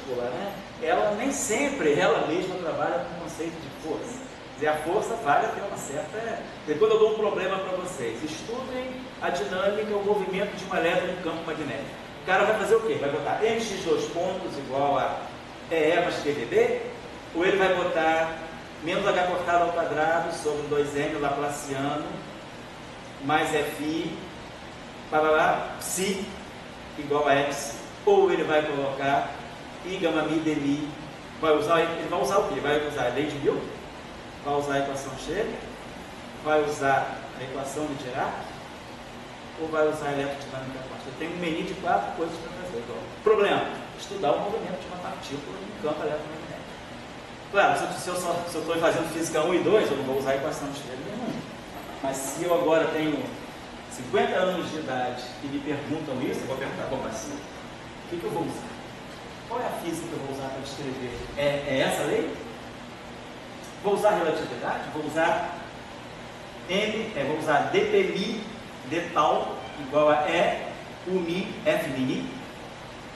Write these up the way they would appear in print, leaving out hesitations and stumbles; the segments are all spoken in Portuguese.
múscula, né, ela nem sempre, ela mesma trabalha com o conceito de força. Quer dizer, a força vale ter uma certa... Depois eu dou um problema para vocês. Estudem a dinâmica, o movimento de um elétron no campo magnético. O cara vai fazer o quê? Vai botar mx2 pontos igual a EE mais QVB? Ou ele vai botar menos h cortado ao quadrado sobre 2m laplaciano mais fi, psi igual a x? Ou ele vai colocar I gama mi dmi, ele vai usar o quê? Vai usar a lei de Newton? Vai usar a equação Schrödinger? Vai usar a equação de Dirac? Ou vai usar a eletrodinâmica quântica? Eu tenho um menu de 4 coisas para fazer. Então, problema: estudar o movimento de uma partícula em campo eletromagnético. Claro, se eu estou fazendo física 1 e 2, eu não vou usar a equação de Schrödinger nenhuma. Mas se eu agora tenho 50 anos de idade e me perguntam isso, eu vou perguntar: bom, mas o que eu vou usar? Qual é a física que eu vou usar para descrever? É essa lei? Vou usar relatividade? Vou usar vou usar dPmi d tal igual a E Umi F mini,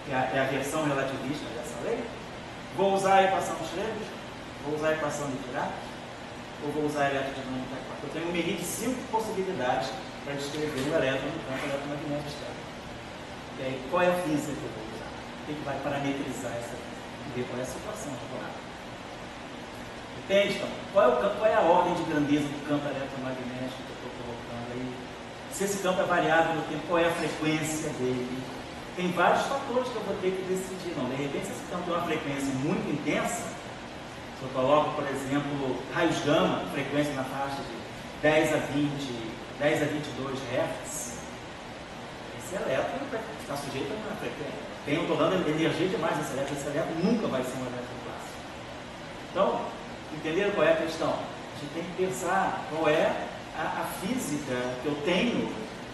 que é a versão relativista dessa lei? Vou usar a equação de Schrödinger? Vou usar a equação de Dirac? Ou vou usar a eletrodinâmica quântica? Eu tenho um menu de 5 possibilidades para descrever o elétron no campo eletromagnético externo. E aí, qual é a física que eu vou usar? O que vai parametrizar essa física? E ver qual é a situação de claro. Entende? Então, qual é a ordem de grandeza do campo eletromagnético que eu estou colocando aí? Se esse campo é variável no tempo, qual é a frequência dele? Tem vários fatores que eu vou ter que decidir. Não, de repente, se esse campo tem uma frequência muito intensa, se eu coloco, por exemplo, raios gama, frequência na faixa de 10 a 22 Hz, esse elétron está sujeito a uma frequência. Eu estou dando energia demais nesse elétron nunca vai ser um elétron clássico. Então, entenderam qual é a questão? A gente tem que pensar qual é a física que eu tenho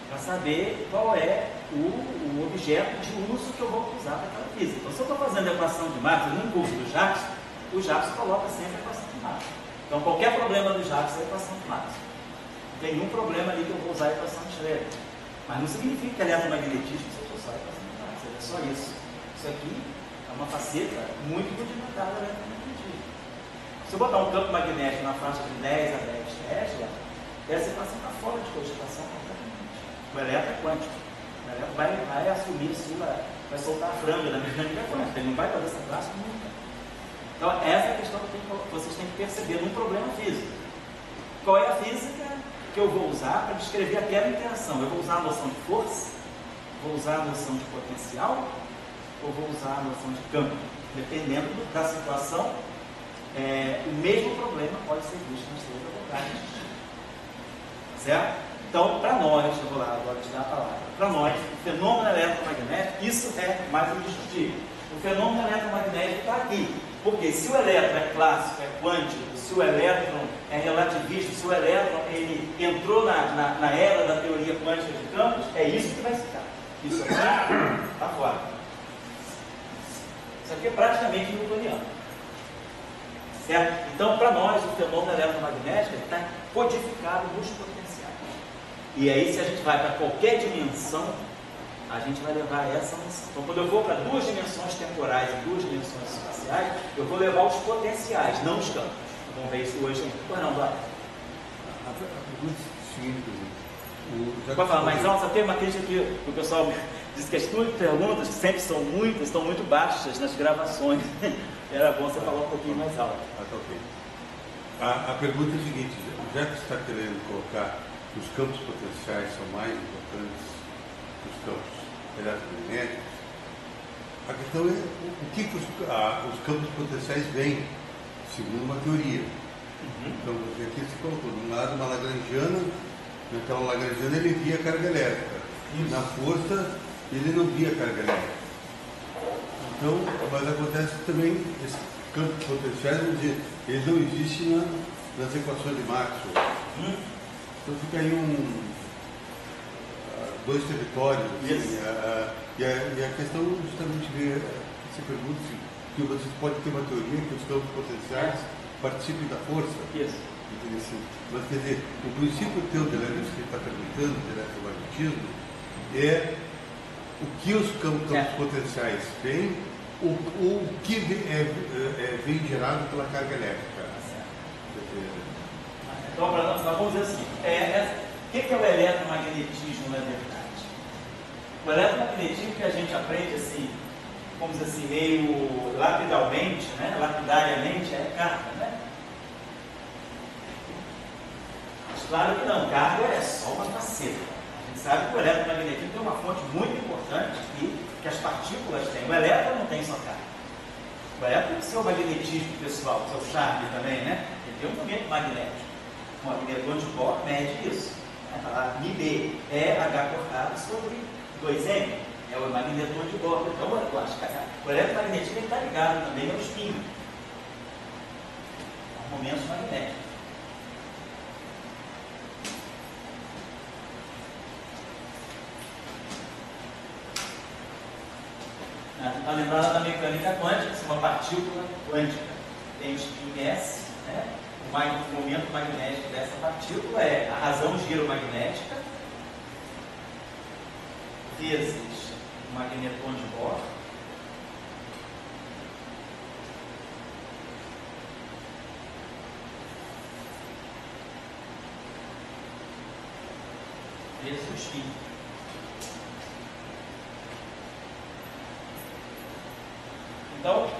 para saber qual é o objeto de uso que eu vou usar para aquela física. Então, se eu estou fazendo a equação de Maxwell num curso do Jackson, o Jackson coloca sempre a equação de Maxwell. Então, qualquer problema do Jackson é a equação de Maxwell. Não tem nenhum problema ali que eu vou usar a equação de Schrödinger. Mas não significa que eletromagnetismo seja só a equação de Maxwell, é só isso. Isso aqui é uma faceta muito rudimentar do eletromagnetismo. Se eu botar um campo magnético na faixa de 10 a 10 Tesla, essa equação está fora de cogitação completamente. O elétron é quântico. O elétron vai assumir vai soltar a franga da mecânica quântica. Ele não vai fazer essa classe nunca. Então, essa é a questão que vocês têm que perceber num problema físico. Qual é a física que eu vou usar para descrever aquela interação? Eu vou usar a noção de força? Vou usar a noção de potencial? Ou vou usar a noção de campo? Dependendo da situação, o mesmo problema pode ser visto nas 3 abordagens. Certo? Então, para nós, eu vou lá agora te dar a palavra. Para nós, o fenômeno eletromagnético, isso é mais indiscutível. O fenômeno eletromagnético está aqui. Porque se o elétron é clássico, é quântico, se o elétron é relativista, se o elétron ele entrou na era da teoria quântica de campos, é isso que vai ficar. Isso aqui está fora. Isso aqui é praticamente newtoniano. Certo? Então, para nós, o fenômeno eletromagnético está codificado nos potenciais. E aí, se a gente vai para qualquer dimensão, a gente vai levar essa noção. Então, quando eu vou para 2 dimensões temporais e 2 dimensões espaciais, eu vou levar os potenciais, não os campos. Vamos ver isso hoje. Pois não, vai. A pergunta é seguinte, Pode falar mais alto? Só tem uma crítica que o pessoal diz que as tuas perguntas, que sempre são muitas, estão muito baixas nas gravações. Era bom você falar um pouquinho mais alto. Tá ok. A pergunta é a seguinte, já que você está querendo colocar que os campos potenciais são mais importantes que os campos eletromagnéticos, a questão é o que os campos potenciais vêm, segundo uma teoria. Então, aqui você colocou, de um lado uma lagrangiana, naquela lagrangiana ele via carga elétrica, e na força ele não via carga elétrica. Então, mas acontece também, esses campos potenciais, vamos dizer, eles não existem nas equações de Maxwell. Então fica aí dois territórios. Assim, e a questão justamente se pergunta que você pode ter uma teoria que os campos potenciais participem da força. Mas quer dizer, o princípio teu de eletromagnetismo que ele está perguntando, de eletromagnetismo, é o que os campos potenciais têm o que vem gerado pela carga elétrica. Então, nós vamos dizer assim, o que é o eletromagnetismo na verdade? O eletromagnetismo que a gente aprende assim, vamos dizer assim, meio lapidariamente, né? Lapidariamente, é carga, né? Mas claro que não, carga é só uma faceta. A gente sabe que o eletromagnetismo tem uma fonte muito importante que as partículas têm. O elétron não tem só carga. O elétron tem o seu magnetismo pessoal, o seu charme também, né? Ele tem um momento magnético. O magnetron de Bohr mede isso. Falar μB é H cortado sobre 2M. É o magnetron de Bohr. Então, eu acho que o eletromagnetismo está ligado também ao spin, ao momento magnético. Está lembrada da mecânica quântica, se uma partícula quântica tem o spin S, né? O momento magnético dessa partícula é a razão giromagnética vezes o magnetron de Bohr vezes o spin. Então,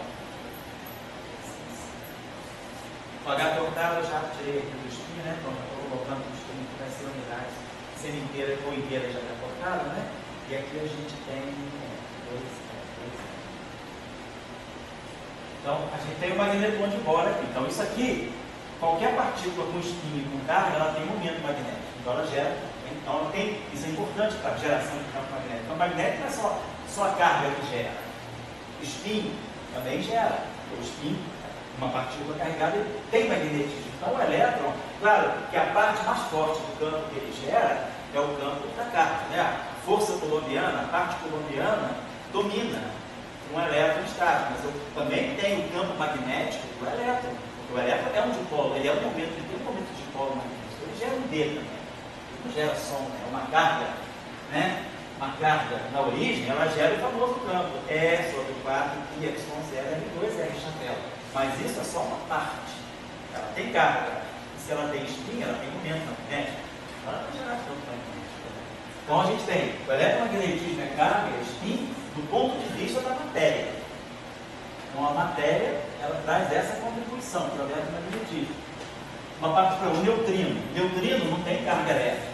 o H cortado eu já tirei aqui do spin, né? Então, estou colocando o spin que vai ser unidade semi-inteira ou inteira já está cortada, né? E aqui a gente tem dois. Então, a gente tem o magnetron de Bohr aqui. Então, isso aqui, qualquer partícula com spin e com carga, ela tem momento magnético. Então, ela gera. Então, ela tem, isso é importante para a geração de campo magnético. Então, o magnético não é só a carga que gera. Spin também gera. O spin, uma partícula carregada, ele tem magnetismo. Então, o elétron, claro que a parte mais forte do campo que ele gera é o campo da carga, né? A força coulombiana, a parte coulombiana, domina um elétron estático, mas eu também tenho o campo magnético do elétron, porque o elétron é um dipolo, ele é um momento, ele tem um momento de dipolo magnético, ele gera um D também, ele não gera som, é uma carga, né? Uma carga na origem, ela gera o famoso campo E sobre 4 pi epsilon 0 R2 R chatela, mas isso é só uma parte, ela tem carga, e se ela tem spin, ela tem momento magnético, ela não gera campo magnético. Então a gente tem o eletromagnetismo é carga, é spin, do ponto de vista da matéria. Então a matéria, ela traz essa contribuição, que é o eletromagnetismo. Uma parte para o neutrino. Neutrino não tem carga elétrica.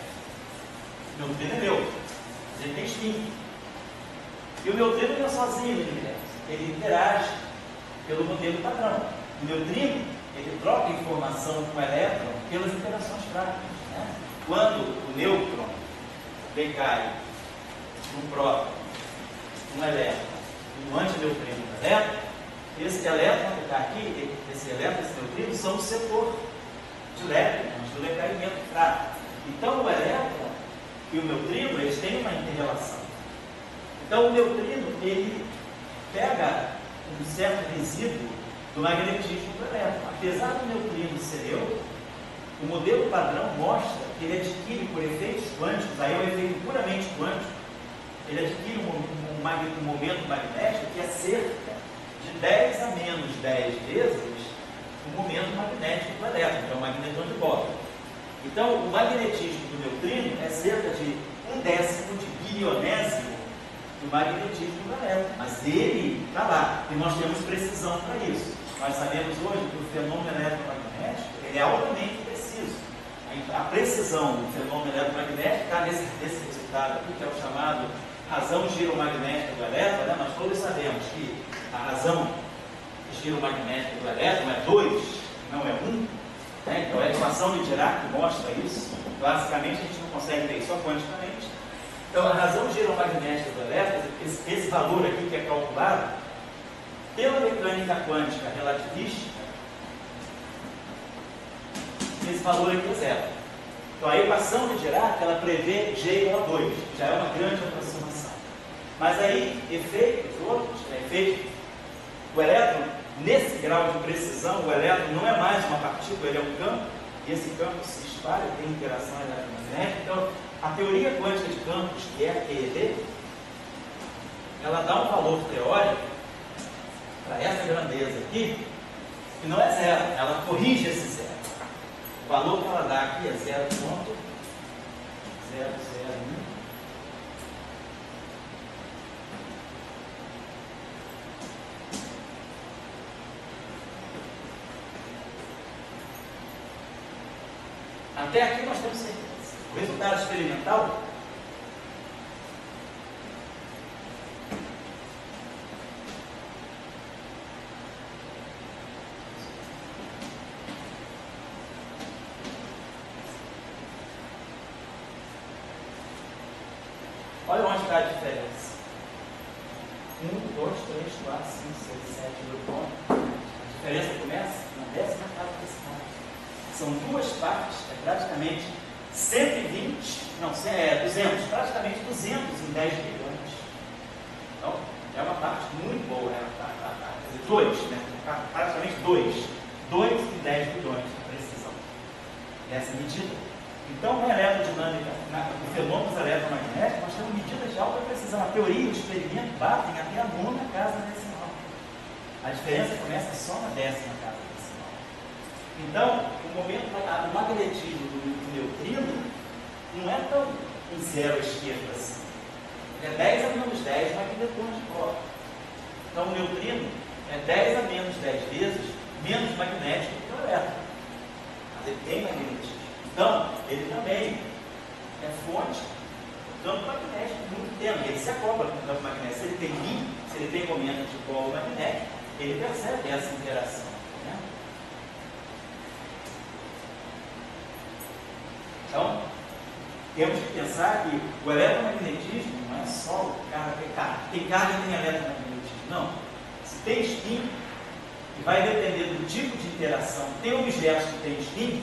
O neutrino é neutro. Ele tem spin. E o neutrino não é sozinho no universo. Ele interage pelo modelo padrão. O neutrino, ele troca informação com o elétron pelas interações práticas. Né? Quando o nêutron decai um próton, um elétron e um antineutrino do elétron, esse elétron que está aqui, esse elétron e esse neutrino são o setor de elétrons do decaimento fraco. Então o elétron e o neutrino, eles têm uma interrelação. Então o neutrino, ele pega um certo resíduo do magnetismo do elétron. Apesar do neutrino ser neutro, o modelo padrão mostra que ele adquire por efeitos quânticos, aí é um efeito puramente quântico, ele adquire um momento magnético que é cerca de 10 a menos 10 vezes o momento magnético do elétron, que é o magnetron de Bohr. Então, o magnetismo do neutrino é cerca de 1/10 de bilionésimo do magnetismo do elétron, mas ele está lá, e nós temos precisão para isso. Nós sabemos hoje que o fenômeno eletromagnético ele é altamente preciso. A precisão do fenômeno eletromagnético está nesse resultado aqui, que é o chamado razão giromagnética do elétron, né? Nós todos sabemos que a razão giromagnética do elétron é 2, não é 1. Né? Então a equação de Dirac mostra isso. Basicamente a gente não consegue ver isso só quanticamente. Então a razão giromagnética do elétron, esse valor aqui que é calculado pela mecânica quântica relativística, esse valor aqui é zero. Então a equação de Dirac, ela prevê G igual a 2, já é uma grande aproximação. Mas aí, efeitos outros, o elétron, nesse grau de precisão, o elétron não é mais uma partícula, ele é um campo, e esse campo se espalha, tem interação eletromagnética. Então, a teoria quântica de campos, que é a QED, ela dá um valor teórico para essa grandeza aqui, que não é zero, ela corrige esse zero. O valor que ela dá aqui é 0,001. Até aqui nós temos certeza. O resultado experimental olha onde está a diferença. 1, 2, 3, 4, 5, 6, 7, 8 pontos. A diferença começa na 10ª casa decimal. São duas partes, é praticamente 200, praticamente 200 em 10 bilhões. Então, é uma parte muito boa, quer dizer, 2, né? Praticamente 2 em 10 bilhões de precisão dessa medida. Então, na eletrodinâmica, no fenômeno eletromagnético, nós temos medidas de alta precisão. A teoria e o experimento batem até a 9ª casa decimal. A diferença começa só na 10ª casa decimal. Então, o magnetismo do neutrino não é tão em zero à esquerda assim. É 10 a menos 10 magnetrons de próton. Então, o neutrino é 10 a menos 10 vezes menos magnético que o elétron. Mas ele tem magnetismo. Então, ele também é fonte do campo magnético muito tênue. Ele se acopla com o campo magnético. Se ele tem momento de polo magnético, ele percebe essa interação. Né? Então, temos que pensar que o eletromagnetismo não é só tem carga e tem eletromagnetismo. Não. Se tem spin, e vai depender do tipo de interação. Tem objetos que têm spin,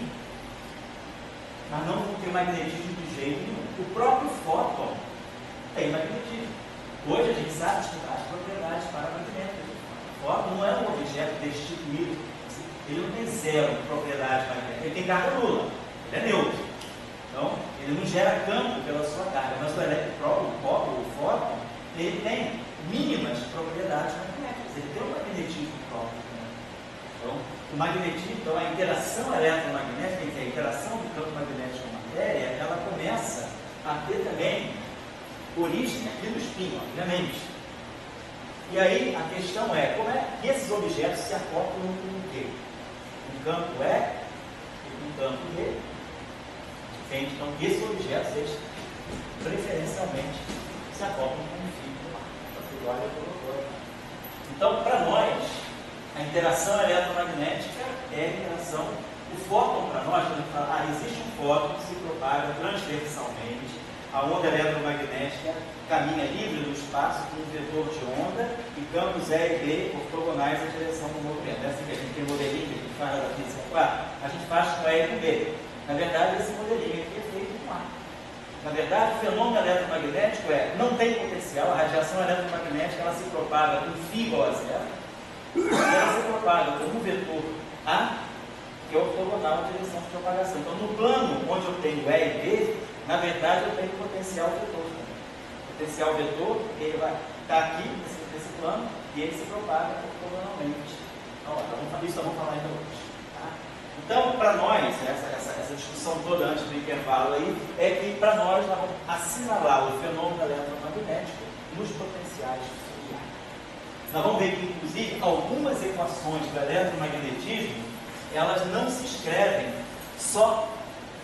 mas não vão ter magnetismo de jeito nenhum. O próprio fóton tem magnetismo. Hoje a gente sabe estudar as propriedades paramagnéticas. O fóton não é um objeto destituído. Ele não tem zero propriedade magnética. Ele tem carga nula. Ele é neutro. Então, ele não gera campo pela sua carga. Mas o fóton, ele tem mínimas propriedades magnéticas. Ele tem um magnetismo próprio. Então, o magnetismo, então a interação eletromagnética, que é a interação do campo magnético com a matéria, ela começa a ter também origem aqui no spin, obviamente. E aí a questão é, como é que esses objetos se acoplam com o quê? Um campo E e um campo B. Entende? Então, esses objetos, eles preferencialmente se acoplam com um fio lá. Então, para nós, a interação eletromagnética é a interação. O fóton, para nós, quando a gente fala, existe um fóton que se propaga transversalmente, a onda eletromagnética caminha livre no espaço com um vetor de onda e campos E e B ortogonais em direção do movimento. É assim que a gente tem modelinho que a gente fala da física 4, a gente faz com E e com B. Na verdade, esse modelinho aqui é feito com A. Na verdade, o fenômeno eletromagnético não tem potencial, a radiação eletromagnética ela se propaga com φ igual a zero. Ela se propaga com um vetor A, que é ortogonal à direção de propagação. Então, no plano onde eu tenho E e B, na verdade, eu tenho potencial vetor. O potencial vetor, ele vai estar aqui, nesse plano, e ele se propaga ortogonalmente. Então, isso nós vamos falar ainda hoje. Tá? Então, para nós, essa discussão toda antes do intervalo aí, é que para nós vamos assinalar o fenômeno eletromagnético nos potenciais. Nós vamos ver que, inclusive, algumas equações do eletromagnetismo, elas não se escrevem só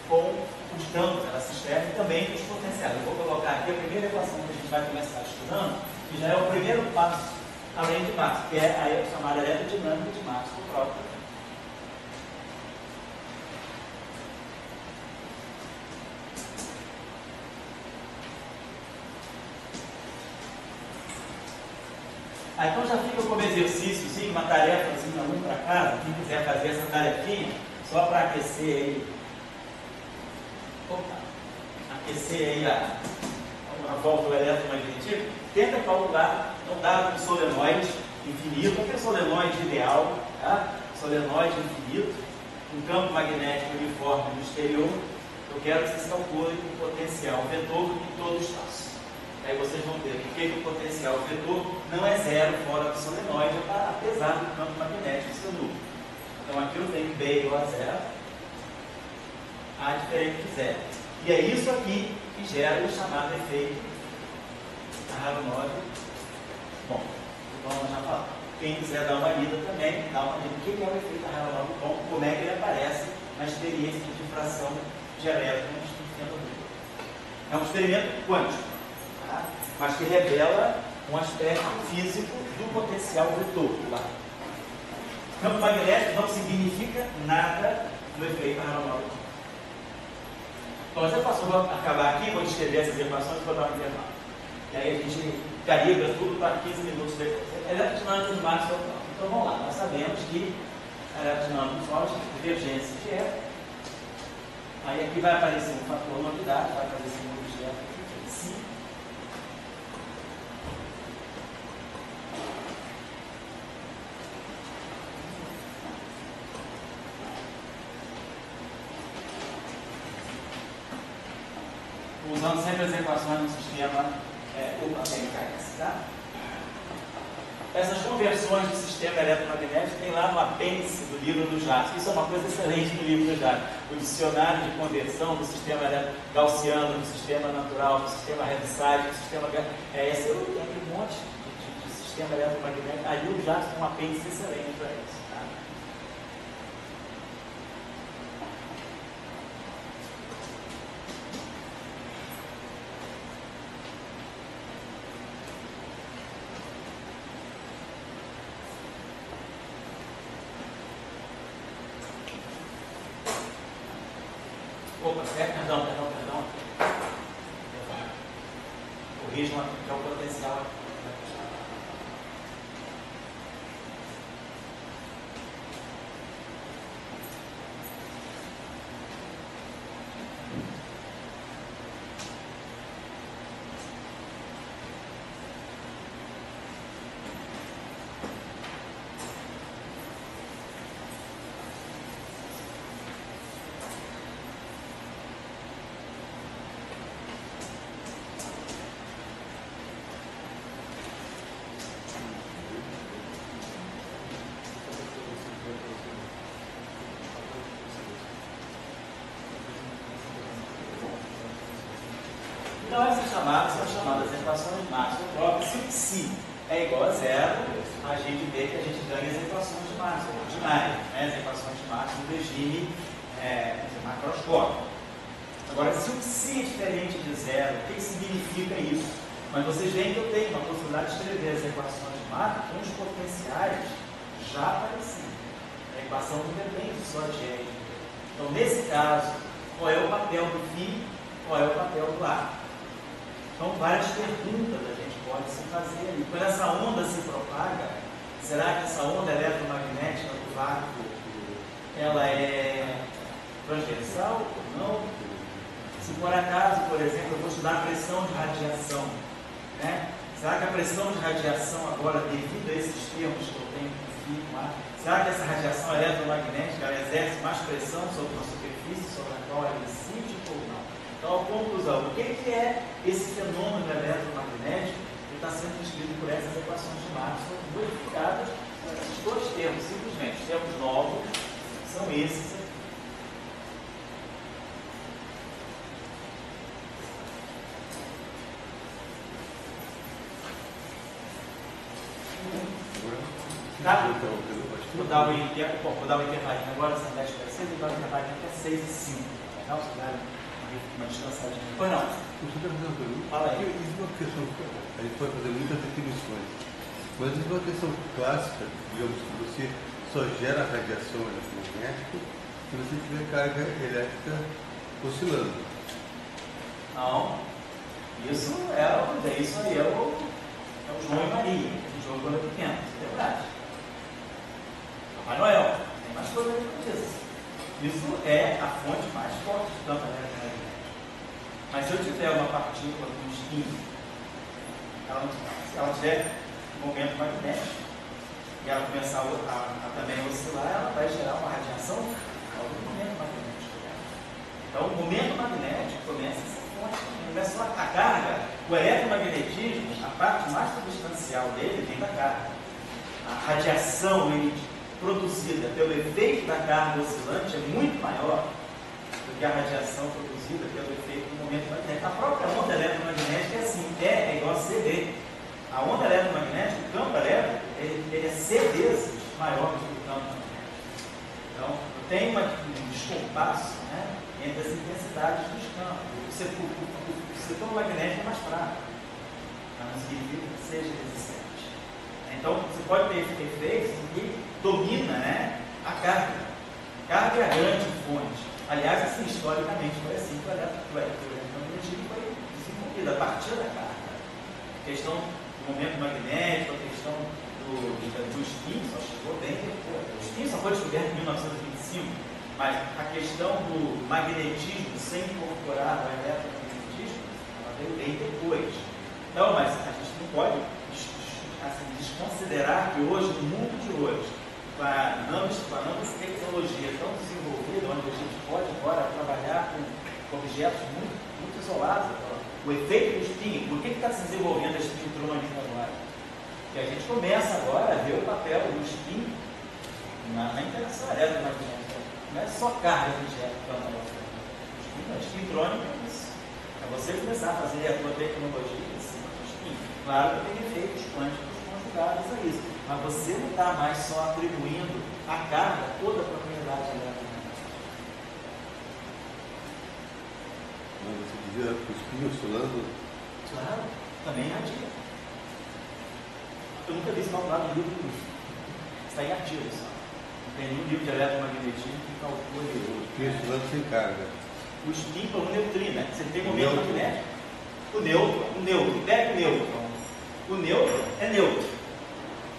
com os campos, elas se escrevem também com os potenciais. Eu vou colocar aqui a primeira equação que a gente vai começar estudando, que já é o primeiro passo além de Maxwell, que é a chamada eletrodinâmica de Maxwell próprio. Então já fica como exercício, uma tarefa um para casa, quem quiser fazer essa tarefinha, só para aquecer aí, a volta do eletromagnetismo, tenta calcular um dado com solenoide infinito, aquele solenoide ideal, tá? Solenoide infinito, um campo magnético uniforme no exterior. Eu quero que vocês calculem o potencial vetor em todo o espaço. aí vocês vão ver que o potencial vetor não é zero fora do solenoide, apesar do campo magnético ser nulo. Então aqui eu tenho B igual a zero, A diferente de zero. E é isso aqui que gera o chamado efeito Aharonov. Bom, vamos já falar. Quem quiser dar uma lida também, dá uma lida. O que é o efeito Aharonov? Bom, como é que ele aparece na experiência de difração de elétrons no sistema dúplo. É um experimento quântico, tá? Mas que revela um aspecto físico do potencial vetor lá. Campo magnético não significa nada no efeito Aharonov. Então, essa equação, vou acabar aqui, vou descrever essas equações e vou dar um intervalo. E aí a gente calibra tudo para 15 minutos depois. Eletrodinâmica de Maxwell. Então vamos lá, nós sabemos que a eletrodinâmica só é divergência de E. Aí aqui vai aparecer um fator novidade, vai aparecer um objeto aqui, si. Usando sempre as equações do sistema UPA-PKS, tá? Essas conversões do sistema eletromagnético tem lá no apêndice do livro do Jackson. Isso é uma coisa excelente do livro do Jackson. O dicionário de conversão do sistema gaussiano, do sistema natural, do sistema Heaviside, do sistema... esse tem um monte de sistema eletromagnético. Aí o Jackson tem um apêndice excelente para isso. Tá? Opa, perdão. Corrijam aqui, que é o potencial. Então essas chamadas são chamadas equações de Maxwell próprias. Se o psi é igual a zero, a gente vê que a gente ganha as equações de Maxwell ordinárias, né? As equações de Maxwell no regime macroscópico. Agora, se o psi é diferente de zero, o que significa isso? Mas vocês veem que eu tenho uma possibilidade de escrever as equações de Maxwell com os potenciais já aparecendo. A equação não depende só de E. Então, nesse caso, qual é o papel do φ, qual é o papel do A? Então, várias perguntas a gente pode se fazer ali. Quando essa onda se propaga, será que essa onda eletromagnética do vácuo, ela é transversal ou não? Se por acaso, por exemplo, eu vou estudar a pressão de radiação, né? Será que a pressão de radiação agora, devido a esses termos que eu tenho aqui, será que essa radiação eletromagnética ela exerce mais pressão sobre uma superfície sobre a qual ela incide ou não? Então, a conclusão, o que é esse fenômeno eletromagnético que está sendo descrito por essas equações de Maxwell, modificadas esses dois termos, simplesmente, os termos novos são esses aqui. Tá? Vou dar um intervalinho agora, são 10 para 6, vou dar um intervalinho até 6 e 5. Tá? Vocês darem uma descansadinha. Pois não. Você está fazendo uma pergunta? Fala aí. Isso é uma questão, a gente pode fazer muitas definições, mas isso é uma questão clássica, digamos que você só gera radiação eletromagnética se você tiver carga elétrica oscilando. Não. Isso aí é o João e Maria, o João quando é pequeno, isso é verdade. Papai Noel, tem mais coisa que isso. Isso é a fonte mais forte de campo eletromagnético. Mas se eu tiver uma partícula com spin, se ela tiver momento magnético, e ela começar a também oscilar, ela vai gerar uma radiação ao momento magnético. Então, o momento magnético começa a ser fonte. Não é só a carga O eletromagnetismo, a parte mais substancial dele vem da carga. A radiação produzida pelo efeito da carga oscilante é muito maior do que a radiação produzida pelo efeito do momento magnético. A própria onda eletromagnética é assim, é igual a CD. A onda eletromagnética, o campo elétrico, ele é C vezes maior do que o campo magnético. Então, tem um descompasso, né, entre as intensidades dos campos. O setor magnético é mais fraco, mas não significa que seja resistente. Então, você pode ter efeitos que domina, né, a carga. Carga é a grande fonte. Aliás, assim, historicamente foi assim que o eletromagnetismo foi desenvolvido, a partir da carga. A questão do momento magnético, a questão do spin só chegou bem depois. O spin só foi descoberto em 1925, mas a questão do magnetismo sem incorporar o eletromagnetismo, ela veio bem depois. Então, mas a gente não pode assim, desconsiderar que hoje, no mundo de hoje, com a nanotecnologia tão desenvolvida, onde a gente pode agora trabalhar com objetos muito isolados, o efeito do spin, por que está se desenvolvendo a spintrônica agora? Porque a gente começa agora a ver o papel do spin na interação eletromagnética. Não é só carga que gera campo eletromagnético. A spintrônica é isso. É você começar a fazer a tua tecnologia em cima do spin. Claro que tem efeitos quânticos conjugados a isso. Mas você não está mais só atribuindo à carga toda a propriedade eletromagnética. Mas você dizia que o spin oscilando? Claro, também radia. Eu nunca vi isso calculado no livro do livro. Está em artigo só. Não tem nenhum livro de eletromagnetismo que calcule O spin oscilando sem carga. o spin para o neutrino, né? Você tem momento magnético. O neutro, pega o nêutron. O nêutron é neutro,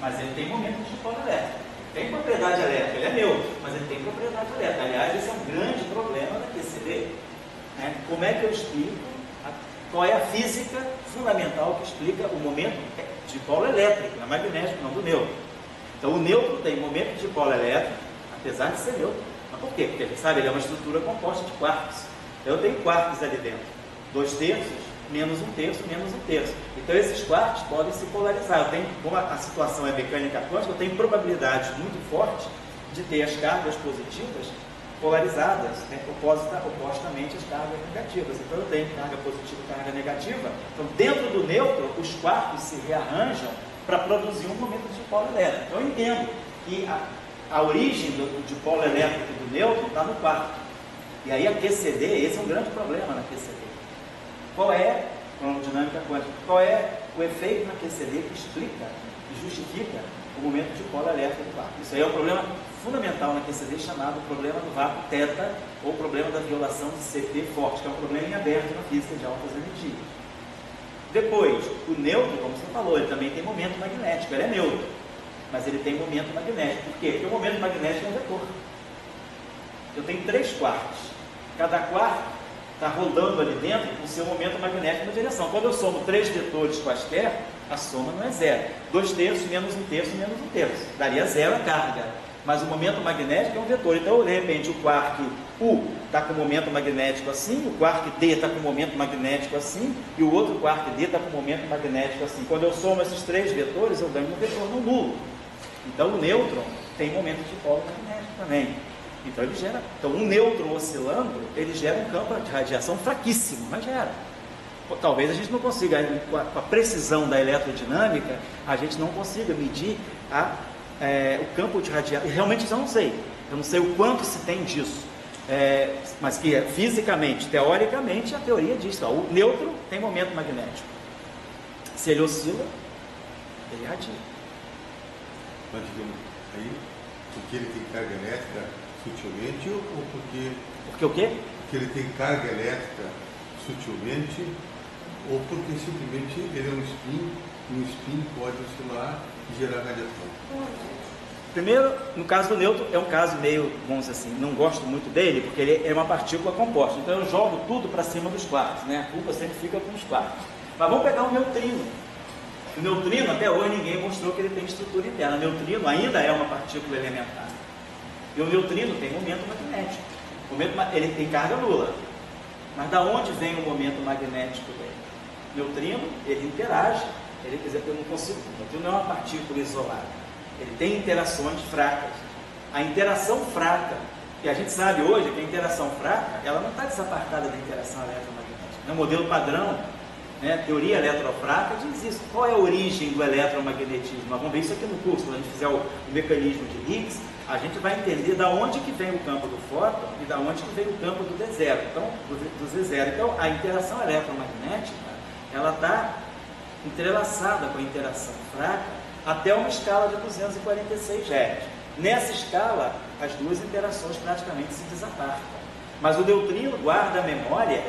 mas ele tem momento de dipolo elétrico. Tem propriedade elétrica, ele é neutro, mas ele tem propriedade elétrica. Aliás, esse é um grande problema da QCD. Né? Como é que eu explico? Qual é a física fundamental que explica o momento de dipolo elétrico, não é magnético, não do nêutron. Então, o nêutron tem momento de dipolo elétrico, apesar de ser neutro. Mas por quê? Porque a gente sabe, ele é uma estrutura composta de quarks. Então, eu tenho quarks ali dentro. 2/3, menos 1/3, menos 1/3. Então, esses quarks podem se polarizar. Eu tenho, como a situação é mecânica quântica, eu tenho probabilidade muito forte de ter as cargas positivas polarizadas, né, opostamente às cargas negativas. Então, eu tenho carga positiva e carga negativa. Então, dentro do nêutron, os quarks se rearranjam para produzir um momento de dipolo elétrico. Então, eu entendo que a origem do dipolo elétrico do nêutron está no quark. E aí a QCD, esse é um grande problema na QCD. Qual é, dinâmica quântica, qual é o efeito na QCD que explica e justifica o momento de dipolo elétrico do vácuo? Isso aí é um problema fundamental na QCD chamado problema do vácuo θ ou problema da violação de CP forte, que é um problema em aberto na física de altas energias. Depois, o nêutron, como você falou, ele também tem momento magnético, ele é neutro, mas ele tem momento magnético. Por quê? Porque o momento magnético é um vetor. Eu tenho 3 quarks. Cada quark está rodando ali dentro com o seu momento magnético na direção. Quando eu somo 3 vetores quaisquer, a soma não é 0. 2/3 menos 1/3 menos 1/3. Daria 0 a carga. Mas o momento magnético é um vetor. Então, de repente, o quark U está com o momento magnético assim, o quark D está com o momento magnético assim, e o outro quark D está com o momento magnético assim. Quando eu somo esses 3 vetores, eu ganho um vetor no nulo. Então, o nêutron tem momento de dipolo magnético também. Então, ele gera. Então, um nêutron oscilando, ele gera um campo de radiação fraquíssimo, mas gera. Talvez a gente não consiga, com a precisão da eletrodinâmica, a gente não consiga medir o campo de radiação. Realmente eu não sei. Eu não sei o quanto se tem disso. Mas que fisicamente, teoricamente, a teoria diz: ó, o nêutron tem momento magnético. Se ele oscila, ele radia. Mas digamos, aí, porque ele tem carga elétrica sutilmente ou porque... Porque o quê? Porque ele tem carga elétrica sutilmente ou porque simplesmente ele é um spin e um spin pode oscilar e gerar radiação? Primeiro, no caso do nêutron, é um caso meio, vamos dizer assim, não gosto muito dele, porque ele é uma partícula composta. Então eu jogo tudo para cima dos quarks, né? A culpa sempre fica com os quarks. Mas vamos pegar o neutrino. O neutrino, até hoje, ninguém mostrou que ele tem estrutura interna. O neutrino ainda é uma partícula elementar. E o neutrino tem momento magnético. Ele tem carga nula. Mas da onde vem o momento magnético dele? Neutrino, ele interage, ele, quer dizer, eu não consigo, o neutrino não é uma partícula isolada, ele tem interações fracas. A interação fraca, que a gente sabe hoje que a interação fraca, ela não está desapartada da interação eletromagnética. No modelo padrão, né, teoria eletrofraca diz isso. Qual é a origem do eletromagnetismo? Nós vamos ver isso aqui no curso, quando a gente fizer o mecanismo de Higgs, a gente vai entender da onde que vem o campo do fóton e da onde que vem o campo do D0, então, do Z0. Então, a interação eletromagnética, ela está entrelaçada com a interação fraca até uma escala de 246 Hz. Nessa escala, as duas interações praticamente se desapartam. Mas o neutrino guarda a memória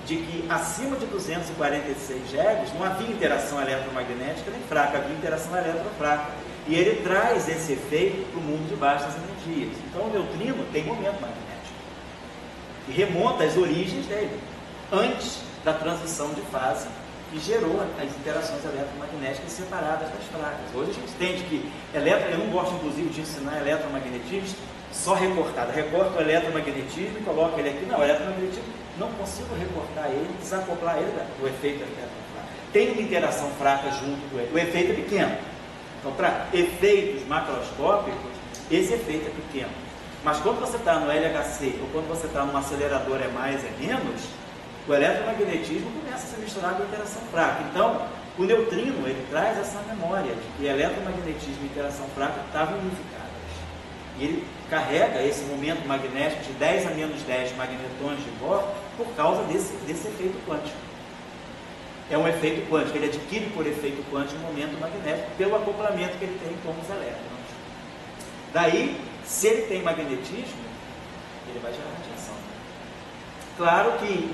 de que acima de 246 Hz não havia interação eletromagnética nem fraca, havia interação eletrofraca. E ele traz esse efeito para o mundo de baixas energias. Então o neutrino tem momento magnético. E remonta às origens dele, antes da transição de fase que gerou as interações eletromagnéticas separadas das fracas. Hoje a gente entende que eu não gosto inclusive de ensinar eletromagnetismo só recortado. Recorto o eletromagnetismo e coloco ele aqui. Não, o eletromagnetismo não consigo recortar ele, desacoplar ele do efeito eletrofraco. Tem uma interação fraca junto com ele. O efeito é pequeno. Então, para efeitos macroscópicos, esse efeito é pequeno. Mas quando você está no LHC ou quando você está num acelerador é mais, é menos, o eletromagnetismo começa a se misturar com a interação fraca. Então, o neutrino, ele traz essa memória de que efeito e interação fraca estavam unificadas. E ele carrega esse momento magnético de 10 a menos 10 magnetões de Bohr por causa desse efeito quântico. É um efeito quântico, ele adquire por efeito quântico um momento magnético pelo acoplamento que ele tem com os elétrons. Daí, se ele tem magnetismo, ele vai gerar radiação. Claro que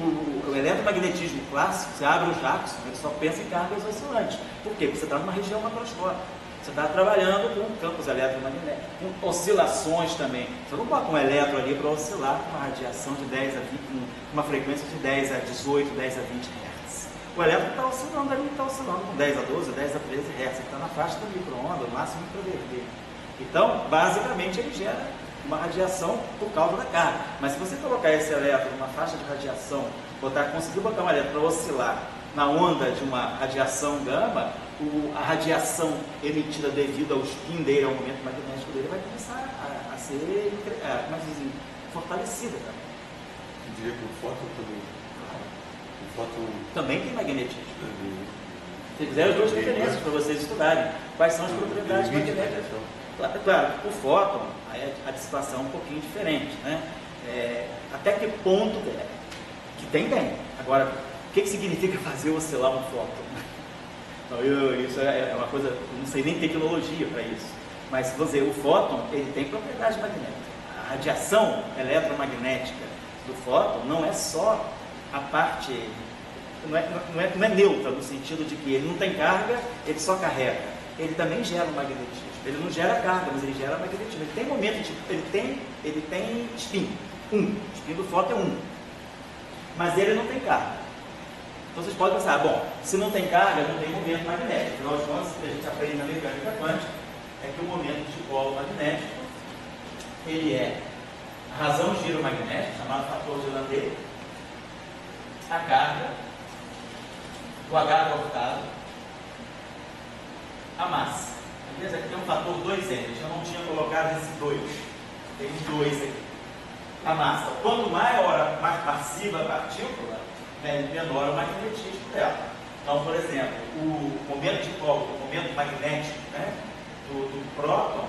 o eletromagnetismo clássico, você abre o Jackson, ele só pensa em cargas oscilantes. Por quê? Porque você está numa região macroscópica. Você está trabalhando com campos eletromagnéticos, com oscilações também. Você não bota um elétron ali para oscilar com uma radiação de 10 a 20, com uma frequência de 10 a 18, 10 a 20 Hz. O elétron está oscilando ali, está oscilando com 10 a 12, 10 a 13 Hz. Ele está na faixa da micro-onda, no máximo microVD. Então, basicamente, ele gera uma radiação por causa da carga. Mas se você colocar esse elétron numa faixa de radiação, conseguir botar um elétron para oscilar na onda de uma radiação gama, a radiação emitida devido ao spin dele, ao momento magnético dele, vai começar a ser fortalecida também. Eu diria que o fóton também. O fóton também tem magnetismo. Se quiser, as duas referências para vocês estudarem. Quais são as propriedades magnéticas? Claro, o fóton, aí a dissipação é um pouquinho diferente, né? Até que ponto que tem. Agora, o que significa fazer oscilar um fóton? Então, isso é uma coisa, eu não sei nem tecnologia para isso. Mas, vou dizer, o fóton, ele tem propriedade magnética. A radiação eletromagnética do fóton não é só a parte, não é neutra, no sentido de que ele não tem carga, ele só carrega. Ele também gera um magnetismo. Ele não gera carga, mas ele gera magnetismo. Ele tem momento de, ele tem spin. O spin do fóton é 1. Mas ele não tem carga. Então vocês podem pensar, bom, se não tem carga, não tem momento magnético. Afinal de contas, o que a gente aprende na mecânica quântica é que o momento de dipolo magnético, ele é a razão giromagnética, chamado fator de Landé, a carga, o H cortado, a massa. Beleza? Aqui tem um fator 2N, eu não tinha colocado esse 2, tem um 2 aqui. A massa, quanto maior, mais passiva a partícula, menor o magnetismo dela. Então, por exemplo, o momento de dipolo, o momento magnético, né, do próton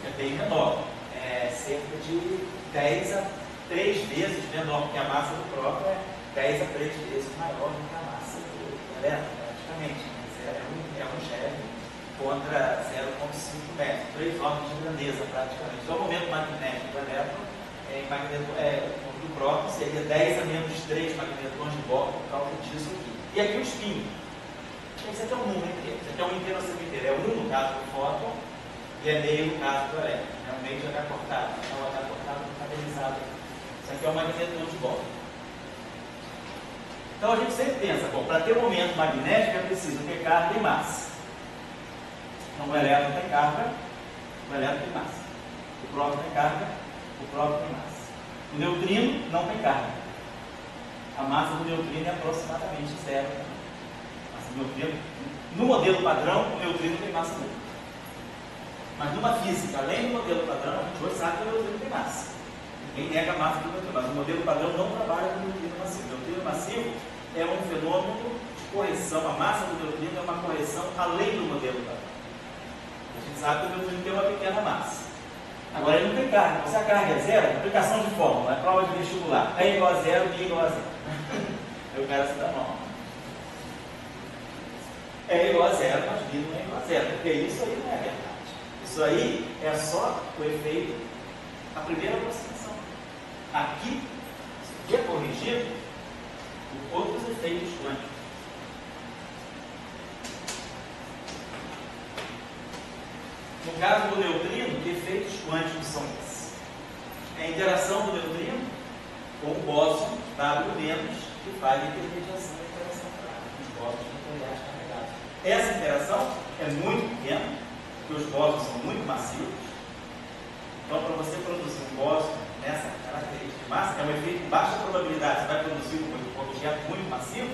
é bem menor, é cerca de 10 a 3 vezes menor, porque a massa do próton é 10 a 3 vezes maior do que a massa do elétron, praticamente. É um GeV contra 0,5 metros, 3 ordens de grandeza praticamente. Então, o momento magnético do elétron do próton seria 10 a menos 3 magnetões de Bohr por causa disso aqui. E aqui o spin. Esse aqui é um número inteiro. Esse aqui é um inteiro a inteiro. É 1 no caso do fóton e é meio no caso do elétron. É um meio de H cortado. Então, o H cortado catalisado. Isso aqui é um magnetão de Bohr. Então, a gente sempre pensa, bom, para ter um momento magnético é preciso ter carga e massa. Então, o elétron tem carga, o elétron tem massa. O próton tem carga, o próton tem massa. O neutrino não tem carga. A massa do neutrino é aproximadamente zero. No modelo padrão, o neutrino tem massa nula. Mas numa física, além do modelo padrão, a gente hoje sabe que o neutrino tem massa. Ninguém nega a massa do neutrino, mas o modelo padrão não trabalha com o neutrino massivo. O neutrino massivo é um fenômeno de correção. A massa do neutrino é uma correção além do modelo padrão. A gente sabe que o neutrino tem uma pequena massa. Agora ele não tem carga. Se a carga é zero, aplicação de fórmula, é prova de vestibular. É igual a zero, B igual a zero. Aí o cara se dá mal. É igual a zero, mas B não é igual a zero. Porque isso aí não é verdade. Isso aí é só o efeito, a primeira aproximação. Aqui, isso aqui é corrigido por outros efeitos quânticos. No caso do neutrino, que efeitos quânticos são esses? É a interação do neutrino com o bóson W- que faz a intermediação da interação fraca, os bósons nucleares carregados. Essa interação é muito pequena, porque os bósons são muito massivos. Então, para você produzir um bóson nessa característica de massa, é um efeito de baixa probabilidade. Você vai produzir um objeto muito massivo,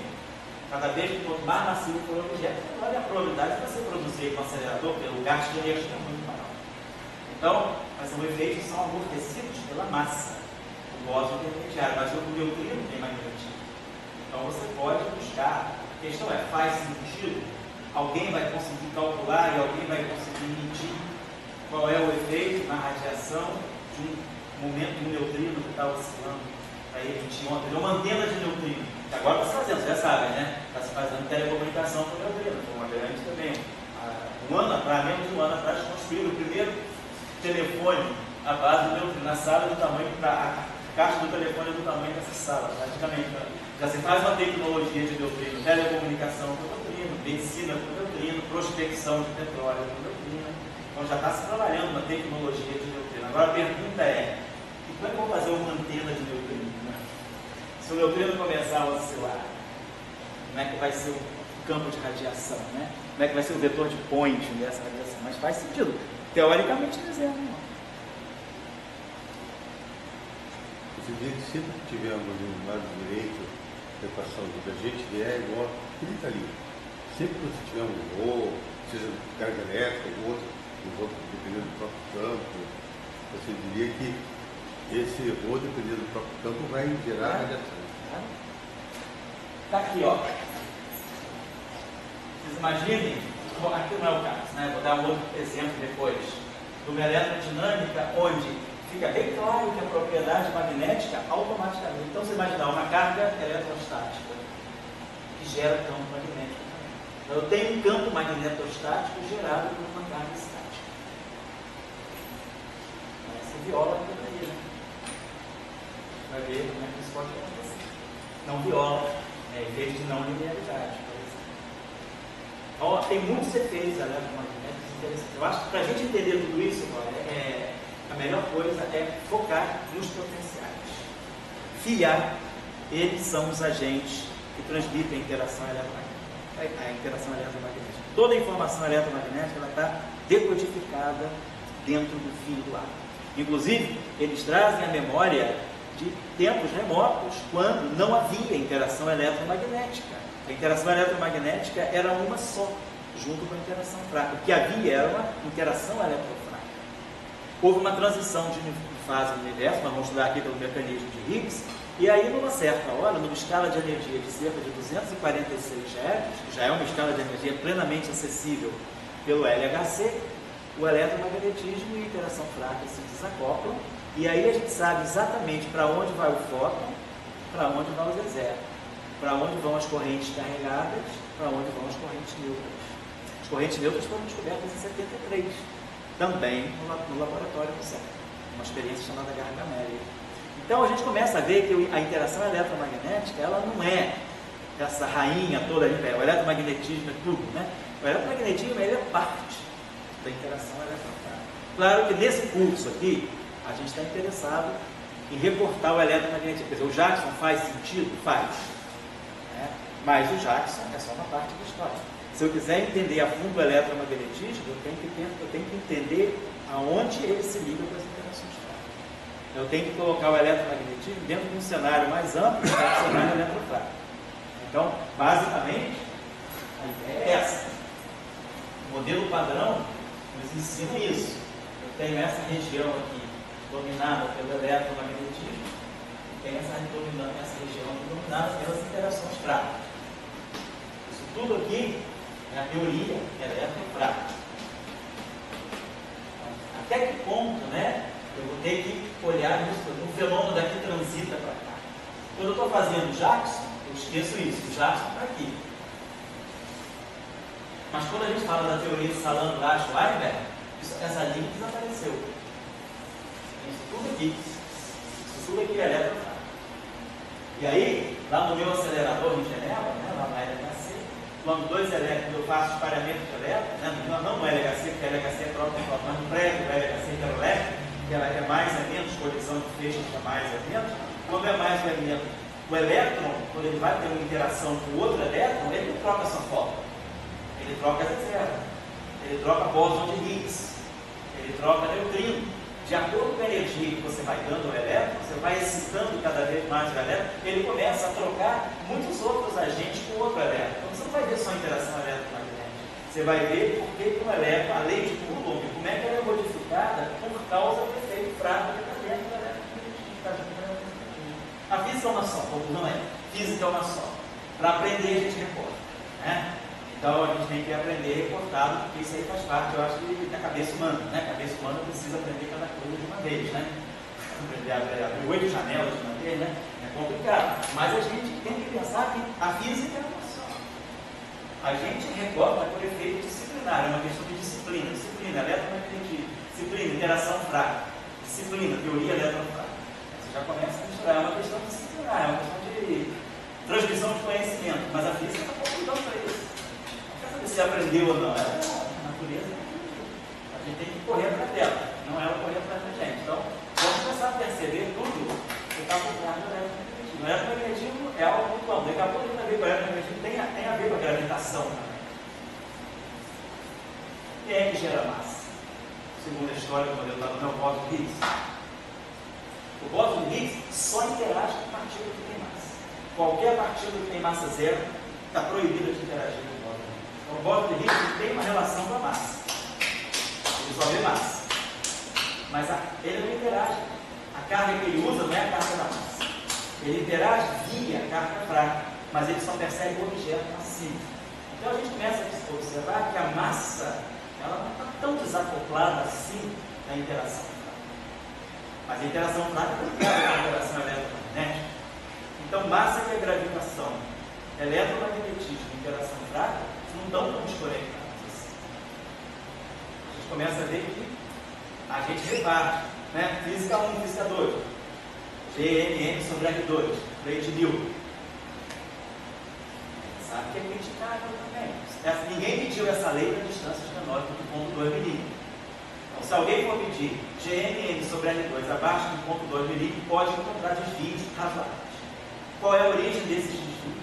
cada vez que quanto mais massivo for o objeto, maior é a probabilidade de você produzir com um acelerador, pelo gasto de energia é muito maior. Então, mas os efeitos são amortecidos pela massa, o bóson intermediário, mas o neutrino tem magnetismo. Então você pode buscar. A questão é, faz sentido? Alguém vai conseguir calcular e alguém vai conseguir medir qual é o efeito na radiação de um momento de um neutrino que está oscilando para emitir uma antena de neutrino. Agora está se fazendo, vocês já sabem, né? Está se fazendo telecomunicação com neutrino. Foi uma grande também. Menos de um ano atrás, construíram o primeiro telefone à base do neutrino, na sala do tamanho da caixa do telefone do tamanho dessa sala, praticamente. Já se faz uma tecnologia de neutrino, telecomunicação com neutrino, medicina com neutrino, prospecção de petróleo com neutrino. Então já está se trabalhando uma tecnologia de neutrino. Agora a pergunta é, e como é que eu vou fazer uma antena de neutrino? Né? Se o neutrino começar a oscilar, como é que vai ser o campo de radiação? Né? Como é que vai ser o vetor de point dessa radiação? Mas faz sentido. Teoricamente dizendo, não. Você diz que sempre que tivermos um lado direito da equação da gente é igual a clica ali. Sempre que você tiver um rho, seja carga elétrica ou outro, dependendo do próprio campo, você diria que esse rho, dependendo do próprio campo, vai gerar radiação. Está aqui, ó. Vocês imaginem, aqui não é o caso, né? Vou dar um outro exemplo depois, de uma eletrodinâmica onde fica bem claro que a propriedade magnética automaticamente. Então, você imaginar uma carga eletrostática que gera campo magnético também. Então, eu tenho um campo magnetostático gerado por uma carga estática. Você viola aquilo aí, né? Vai ver como é que isso pode acontecer. Não viola, é efeito de não linearidade, por exemplo. Então, tem muitos efeitos eletromagnéticos interessantes. Eu acho que para a gente entender tudo isso, a melhor coisa é focar nos potenciais. Fiar, eles são os agentes que transmitem a interação eletromagnética. Toda a informação eletromagnética está decodificada dentro do fio do átomo. Inclusive, eles trazem a memória de tempos remotos, quando não havia interação eletromagnética. A interação eletromagnética era uma só, junto com a interação fraca. O que havia era uma interação eletrofraca. Houve uma transição de fase no universo, nós vamos estudar aqui pelo mecanismo de Higgs, e aí, numa certa hora, numa escala de energia de cerca de 246 GeV, que já é uma escala de energia plenamente acessível pelo LHC, o eletromagnetismo e a interação fraca se desacoplam, e aí a gente sabe exatamente para onde vai o fóton, para onde vai o Z0, para onde vão as correntes carregadas, para onde vão as correntes neutras. As correntes neutras foram descobertas em 73, também no laboratório do CERN, uma experiência chamada Gargamella. Então a gente começa a ver que a interação eletromagnética, ela não é essa rainha toda ali, o eletromagnetismo é tudo, né? O eletromagnetismo ele é parte da interação eletromagnética. Claro que nesse curso aqui, a gente está interessado em reportar o eletromagnetismo. Quer dizer, o Jackson faz sentido? Faz. Né? Mas o Jackson é só uma parte da história. Se eu quiser entender a fundo o eletromagnetismo, eu tenho que entender aonde ele se liga com as interações fracas. Eu tenho que colocar o eletromagnetismo dentro de um cenário mais amplo, que é o cenário eletrofrágil. Então, basicamente, a ideia é essa. O modelo padrão nos ensina isso. Eu tenho essa região aqui dominada pelo eletromagnetismo, e tenho essa região aqui dominada pelas interações fracas. Isso tudo aqui é a teoria elétrico-prática. Até que ponto, né, eu vou ter que olhar isso, um fenômeno daqui transita para cá. Quando eu estou fazendo Jackson, eu esqueço isso, o Jackson está aqui. Mas quando a gente fala da teoria de Salant-Weinberg, essa linha desapareceu. Isso tudo aqui é eletrofrágil. E aí, lá no meu acelerador em Genebra, né, lá na LHC, quando dois elétrons eu faço espalhamento de elétrons, né, não no LHC, porque a LHC é própria, mas no prédio do LHC interelétrico, que ela é mais ou menos, colisão de feixes é mais ou menos, quando é mais ou menos, o elétron, quando ele vai ter uma interação com o outro elétron, ele não troca só fóton, ele troca zero, ele troca bóson de Higgs, ele troca neutrino. De acordo com a energia que você vai dando ao elétron, você vai excitando cada vez mais o elétron, ele começa a trocar muitos outros agentes com o outro elétron. Então você não vai ver só a interação eletromagnética, você vai ver porque o elétron, a lei de Coulomb, como é que ela é modificada por causa do efeito fraco que está dentro do elétron. A física é uma só, não é? Física é uma só. Para aprender a gente recorta, né? Então a gente tem que aprender reportado, porque isso aí faz parte, eu acho, da cabeça humana, né? A cabeça humana precisa aprender cada coisa de uma vez, né? Aprender a abrir 8 janelas de uma vez, né? É complicado. Mas a gente tem que pensar que a física é uma só. A gente recorta por efeito disciplinar, é uma questão de disciplina. Disciplina, eletromagnetismo, disciplina, interação fraca, disciplina, teoria eletrofrágil. Você já começa a misturar, é uma questão disciplinar, é uma questão de transmissão de conhecimento, mas a física está convidando para isso. Se aprendeu ou não, é a natureza. A gente tem que correr para dela, não ela correr para a gente. Então, vamos começar a perceber tudo que está por trás do eletromagnetismo. O eletromagnetismo é algo muito amplo. Daqui a pouco a gente vai ver que o eletromagnetismo tem a ver com a gravitação também. Quem é que gera massa? Segundo a história do modelo do bóson de Higgs. O bóson de Higgs só interage com partícula que tem massa. Qualquer partícula que tem massa zero está proibida de interagir com o bóson. O bóson de Higgs tem uma relação com a massa. Ele só vê massa. Mas ele não interage. A carga que ele usa não é a carga da massa. Ele interage via a carga fraca, mas ele só percebe o objeto massivo. Então a gente começa a observar que a massa ela não está tão desacoplada assim da interação fraca. Mas a interação fraca está ligada à interação eletromagnética. Então massa que é gravitação, eletromagnetismo e interação fraca não estão tão desconectados assim. A gente começa a ver que a gente reparte, né? Física 1, física 2, GNM sobre R2, lei de Newton. Sabe que é criticável também. Ninguém mediu essa lei para distâncias menores do que 0,2 milímetros. Então, se alguém for medir GNM sobre R2 abaixo de 0,2 milímetros, pode encontrar desvios razoáveis. Qual é a origem desses desvios?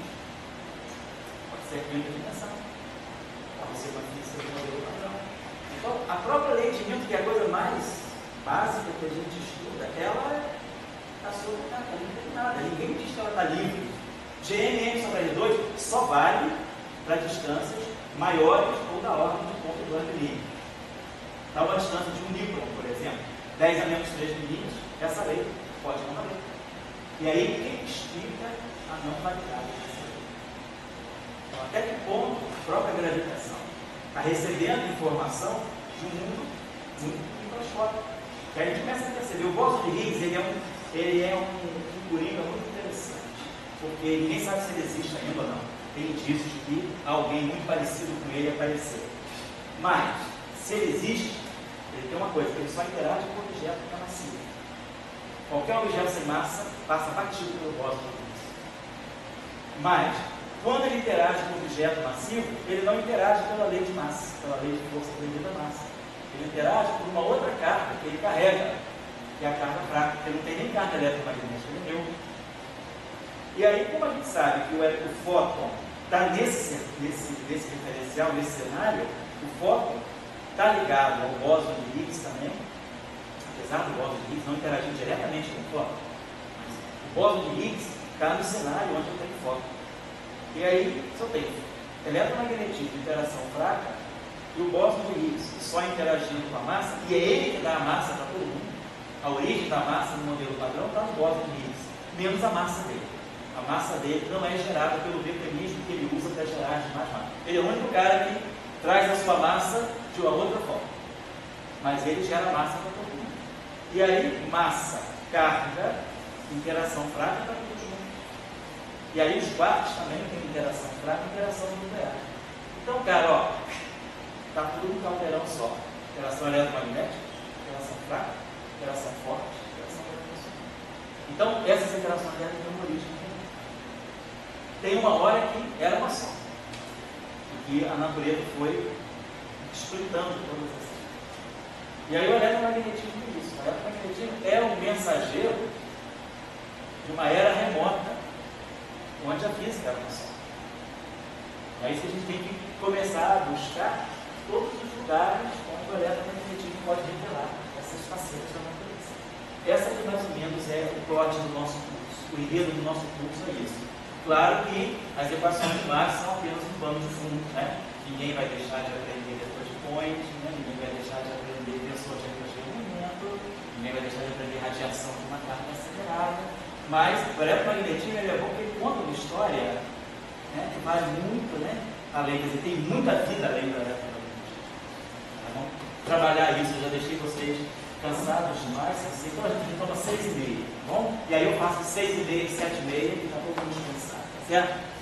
Pode ser a quinta dimensão. Você vai física do modelo padrão. Então, a própria lei de Newton, que é a coisa mais básica que a gente estuda, ela está determinada. Ninguém diz que ela está livre. GNM sobre R2 só vale para distâncias maiores ou da ordem de 0,2 milímetros. Então, uma distância de 1 micron, por exemplo, 10 a menos 3 milímetros, essa lei pode não valer. E aí, quem explica a não validade dessa lei? Então, até que ponto a própria gravitação está recebendo informação de um mundo muito microscópico? E aí a gente começa a perceber, o bóson de Higgs ele é um coringa muito interessante, porque ninguém sabe se ele existe ainda ou não. Tem indícios de que alguém muito parecido com ele apareceu. Mas, se ele existe, ele tem uma coisa, ele só interage com o objeto que é massivo. Qualquer objeto sem massa passa batido pelo bóson de Higgs. Mas, quando ele interage com o objeto massivo, ele não interage pela lei de massa, pela lei de força proibida da massa. Ele interage por uma outra carga que ele carrega, que é a carga fraca, porque ele não tem nem carga eletromagnética, ele é neutro. E aí, como a gente sabe que o fóton está nesse referencial, nesse cenário, o fóton está ligado ao bóson de Higgs também, apesar do bóson de Higgs não interagir diretamente com o fóton, mas o bóson de Higgs está no cenário onde eu tenho fóton. E aí, se eu tenho eletromagnetismo de interação fraca e o bóson de Higgs só interagindo com a massa, e é ele que dá a massa para todo mundo. A origem da massa no modelo padrão está no bóson de Higgs, menos a massa dele. A massa dele não é gerada pelo mecanismo que ele usa para gerar mais massa. Ele é o único cara que traz a sua massa de uma outra forma, mas ele gera massa para todo mundo. E aí, massa, carga, interação fraca está tudo junto. E aí os quartos também têm interação fraca e interação nuclear. Então, cara, ó, está tudo num caldeirão só. Interação eletromagnética, interação fraca, interação forte, interação gravitacional. Então, essas interações devem ter uma origem diferente. Tem uma hora que era uma só. E que a natureza foi escrutando todas essas. E aí o eletromagnetismo é isso. O eletromagnetismo é um mensageiro de uma era remota, onde a física era uma só. É isso que a gente tem que começar a buscar todos os lugares onde o eletromagnetismo pode revelar essas facetas da natureza. Essa que mais ou menos é o plot do nosso curso. O enredo do nosso curso é isso. Claro que as equações de Marx são apenas um pano de fundo, né? Ninguém vai deixar de aprender vetor de point, né? Ninguém vai deixar de aprender tensor de movimento, ninguém vai deixar de aprender radiação de uma carga acelerada. Mas o eletromagnetismo é bom porque ele conta uma história, né, que vai muito, né, além, quer dizer, tem muita vida além do eletromagnetismo. Tá bom? Trabalhar isso, eu já deixei vocês cansados demais, assim, então a gente toma 6,5, tá bom? E aí eu faço 6,5, 7,5, e está todo mundo cansado, tá certo?